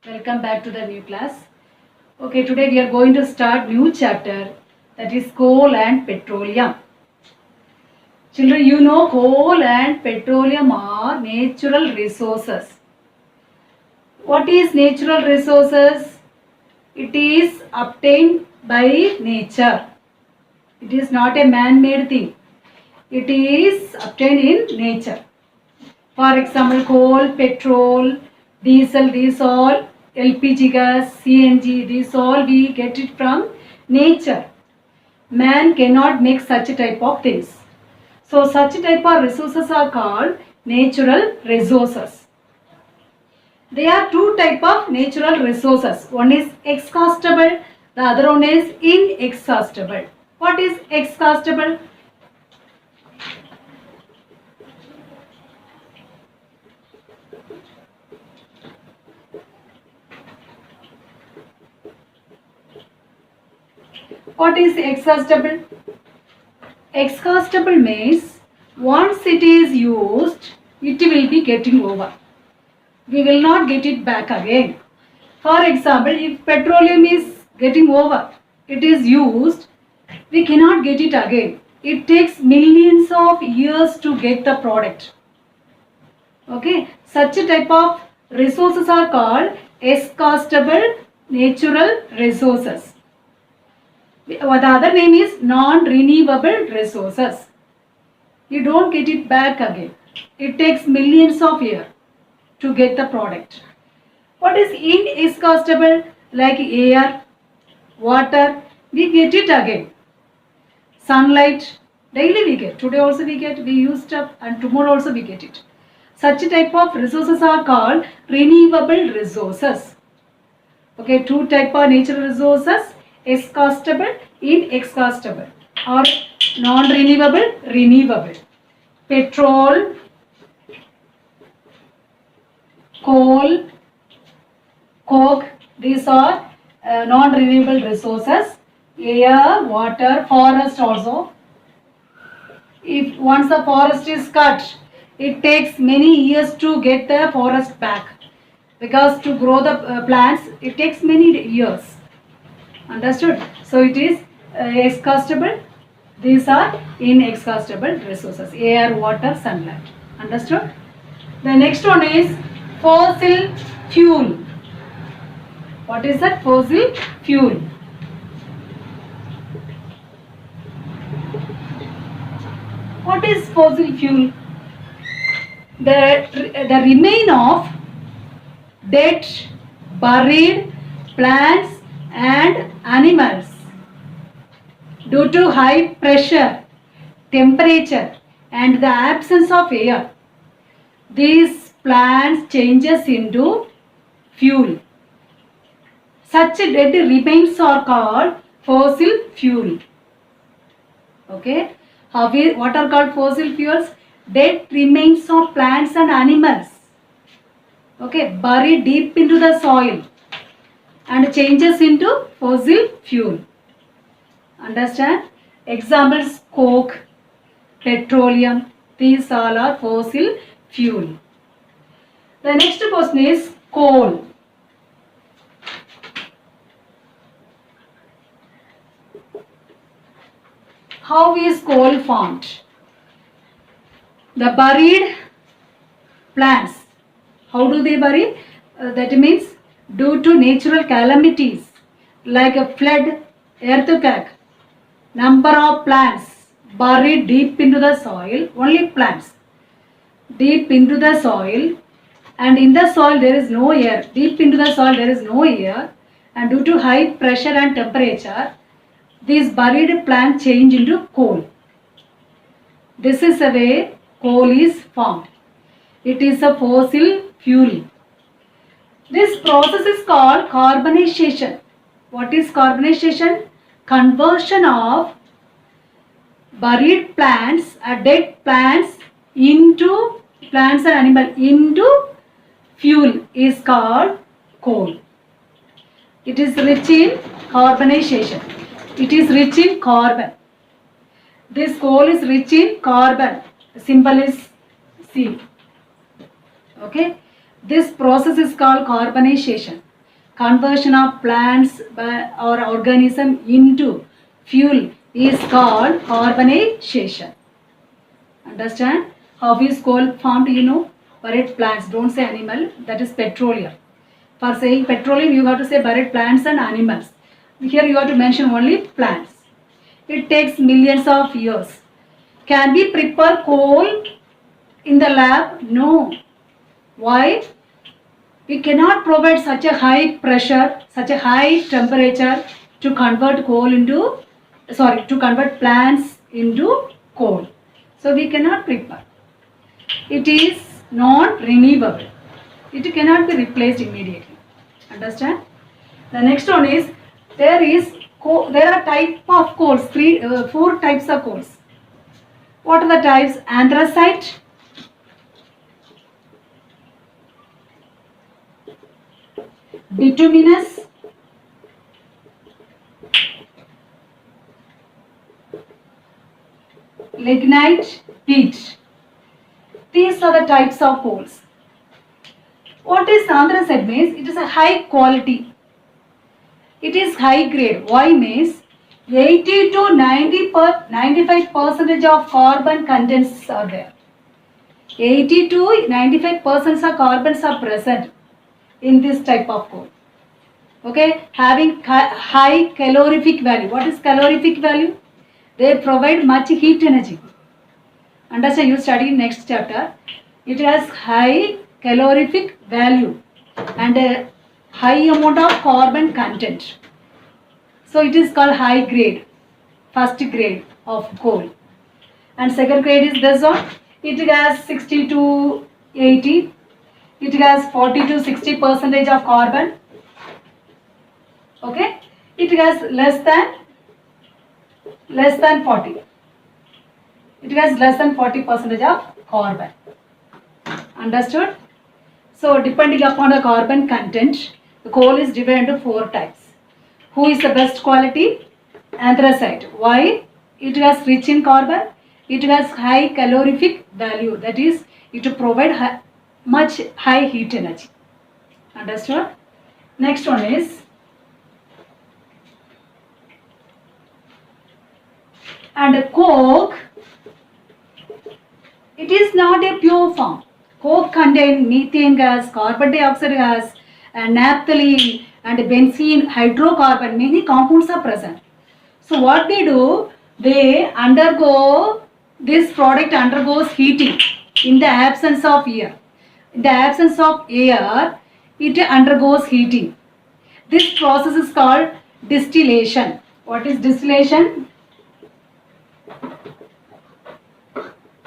Welcome back to the new class. Okay, today we are going to start new chapter, that is coal and petroleum. Children, you know coal and petroleum are natural resources. What is natural resources? It is obtained by nature. It is not a man-made thing. It is obtained in nature. For example, coal, petrol, diesel, these all, LPG gas, CNG, these all we get it from nature. Man cannot make such a type of things. So such type of resources are called natural resources. There are two type of natural resources. One is exhaustible, the other one is inexhaustible. What is exhaustible? What is exhaustible? Exhaustible means once it is used, it will be getting over. We will not get it back again. For example, if petroleum is getting over, it is used, we cannot get it again. It takes millions of years to get the product. Okay, such a type of resources are called exhaustible natural resources. The other name is non-renewable resources. You don't get it back again. It takes millions of years to get the product. What is inexhaustible? Like air, water, we get it again. Sunlight, daily we get. Today also we get, we used up, and tomorrow also we get it. Such a type of resources are called renewable resources. Okay, two type of natural resources, exhaustible, inexhaustible, or non-renewable, renewable. Petrol, coal, coke, these are non-renewable resources. Air, water, forest also. If once the forest is cut, it takes many years to get the forest back, because to grow the plants, it takes many years. Understood? So it is exhaustible. These are inexhaustible resources. Air, water, sunlight. Understood? The next one is fossil fuel. What is that? Fossil fuel. What is fossil fuel? The remain of dead, buried plants and animals due to high pressure, temperature and the absence of air. These plants changes into fuel. Such dead remains are called fossil fuel. Okay. What are called fossil fuels? Dead remains of plants and animals. Okay, buried deep into the soil and changes into fossil fuel. Understand? Examples: coke, petroleum. These all are fossil fuel. The next question is coal. How is coal formed? The buried plants. How do they bury? That means due to natural calamities like a flood, earthquake, number of plants buried deep into the soil, only plants deep into the soil, and in the soil there is no air. Deep into the soil there is no air, and due to high pressure and temperature, these buried plants change into coal. This is the way coal is formed. It is a fossil fuel. This process is called carbonization. What is carbonization? Conversion of buried plants, dead plants into plants and animal into fuel is called coal. It is rich in carbonization. It is rich in carbon. This coal is rich in carbon. The symbol is C. Okay. This process is called carbonization. conversion of plants or organism into fuel is called carbonization. Understand? How is coal formed? You know, buried plants. Don't say animal. That is petroleum. For saying petroleum, you have to say buried plants and animals. Here you have to mention only plants. It takes millions of years. Can we prepare coal in the lab? No. Why? We cannot provide such a high pressure, such a high temperature to convert to convert plants into coal. So we cannot prepare. It is not renewable. It cannot be replaced immediately. Understand? The next one is there are type of coals, four types of coals. What are the types? Anthracite, bituminous, lignite, peat. These are the types of coals. What is anthracite means? It is a high quality. It is high grade. Why means 80 to 95% of carbon contents are there. 80 to 95% of carbons are present in this type of coal. Okay, having high calorific value. What is calorific value? They provide much heat energy. Understand? You study in next chapter. It has high calorific value and a high amount of carbon content. So it is called high grade, first grade of coal. And second grade is this one. It has 60 to 80. It has 40 to 60% of carbon. Okay. It has less than 40. It has less than 40% of carbon. Understood? So depending upon the carbon content, the coal is divided into four types. Who is the best quality? Anthracite. Why? It has rich in carbon. It has high calorific value. That is, it provide much high heat energy. Understood? Next one is, and coke. It is not a pure form. Coke contains methane gas, carbon dioxide gas, and naphthalene and benzene, hydrocarbon. Many compounds are present. So what they do? This product undergoes heating in the absence of air. In the absence of air, it undergoes heating. This process is called distillation. What is distillation?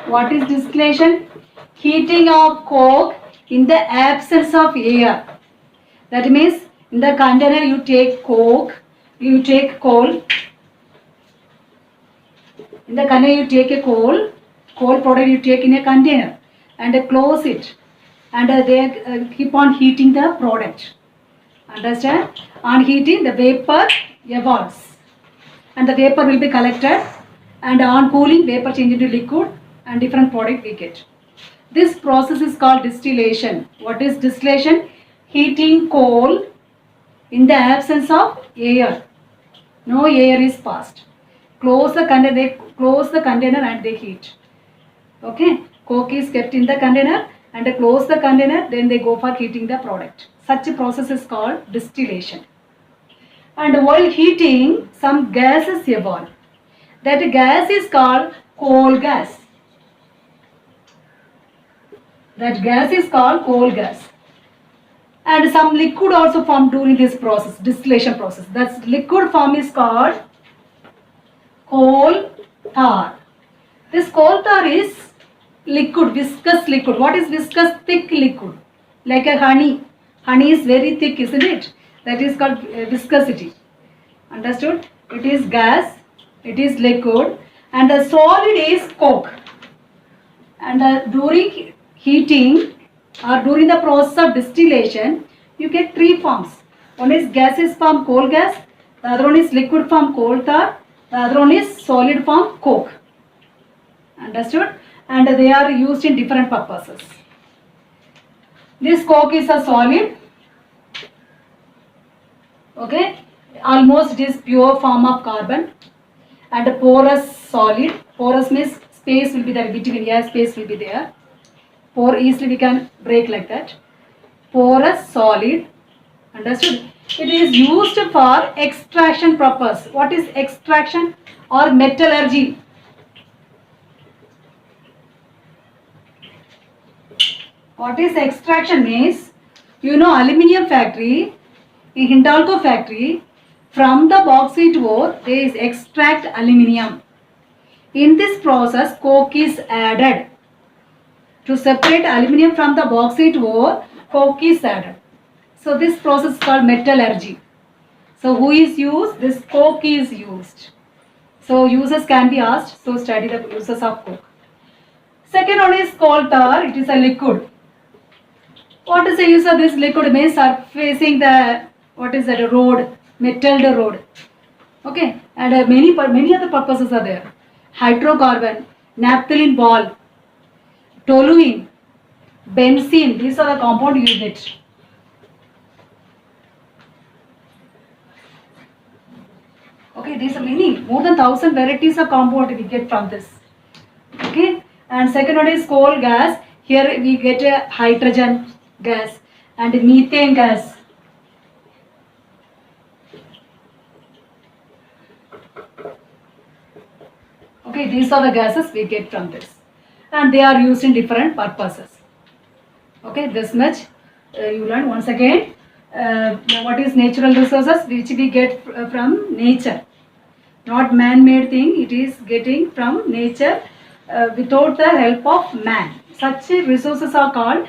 What is distillation? Heating of coke in the absence of air. That means in the container you take coal. In the container you take a coal product you take in a container and close it, and they keep on heating the product. Understand? On heating, the vapor evolves and the vapor will be collected, and on cooling, vapor change into liquid and different product we get. This process is called distillation. What is distillation? Heating coal in the absence of air. No air is passed. Close the container and they heat. Okay, coke is kept in the container and they close the container, then they go for heating the product. Such a process is called distillation. And while heating, some gases evolve. That gas is called coal gas. That gas is called coal gas. And some liquid also formed during this process, distillation process. That liquid form is called coal tar. This coal tar is liquid, viscous liquid. What is viscous? Thick liquid. Like a honey. Honey is very thick, isn't it? That is called viscosity. Understood? It is gas, it is liquid, and the solid is coke. And during heating or during the process of distillation, you get three forms. One is gaseous form coal gas, the other one is liquid form coal tar, the other one is solid form coke. Understood? And they are used in different purposes. This coke is a solid. Okay, almost it is pure form of carbon. And a porous solid. Porous means space will be there between, air space will be there. Pore easily we can break like that. Porous solid. Understood? It is used for extraction purpose. What is extraction or metallurgy? What is extraction means? You know, aluminium factory, in Hindalco factory, from the bauxite ore, they extract aluminium. In this process, coke is added. To separate aluminium from the bauxite ore, coke is added. So this process is called metallurgy. So who is used? This coke is used. So users can be asked. So study the uses of coke. Second one is coal tar. It is a liquid. What is the use of this liquid? Means surfacing the, what is that, road, metalled road. Okay, and many other purposes are there. Hydrocarbon, naphthalene ball, toluene, benzene. These are the compound you get. Okay, these are many, more than 1,000 varieties of compound we get from this. Okay, and second one is coal gas. Here we get a hydrogen gas and methane gas. Okay, these are the gases we get from this, and they are used in different purposes. Okay, this much you learn. Once again, what is natural resources which we get from nature, not man-made thing. It is getting from nature without the help of man. Such resources are called,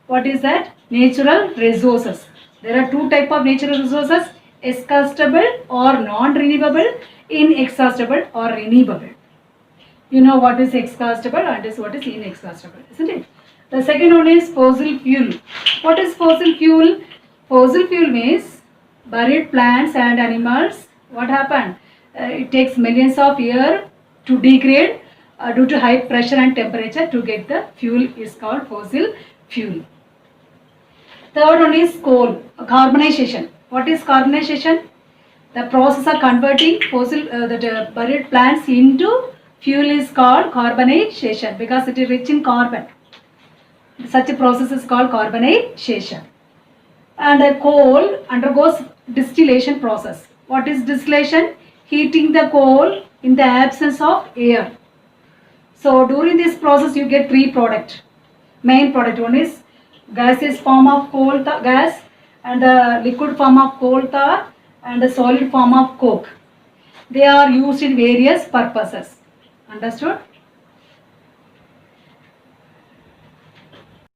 what is that? Natural resources. There are two type of natural resources: exhaustible or non-renewable, inexhaustible or renewable. You know what is exhaustible and what is inexhaustible, isn't it? The second one is fossil fuel. What is fossil fuel? Fossil fuel means buried plants and animals. What happened? It takes millions of years to degrade due to high pressure and temperature to get the fuel is called fossil fuel. Third one is coal, carbonization. What is carbonization? The process of converting buried plants into fuel is called carbonization because it is rich in carbon. Such a process is called carbonization. And coal undergoes distillation process. What is distillation? Heating the coal in the absence of air. So during this process you get three products. Main product one is gaseous form of coal gas, and the liquid form of coal tar, and the solid form of coke. They are used in various purposes. Understood?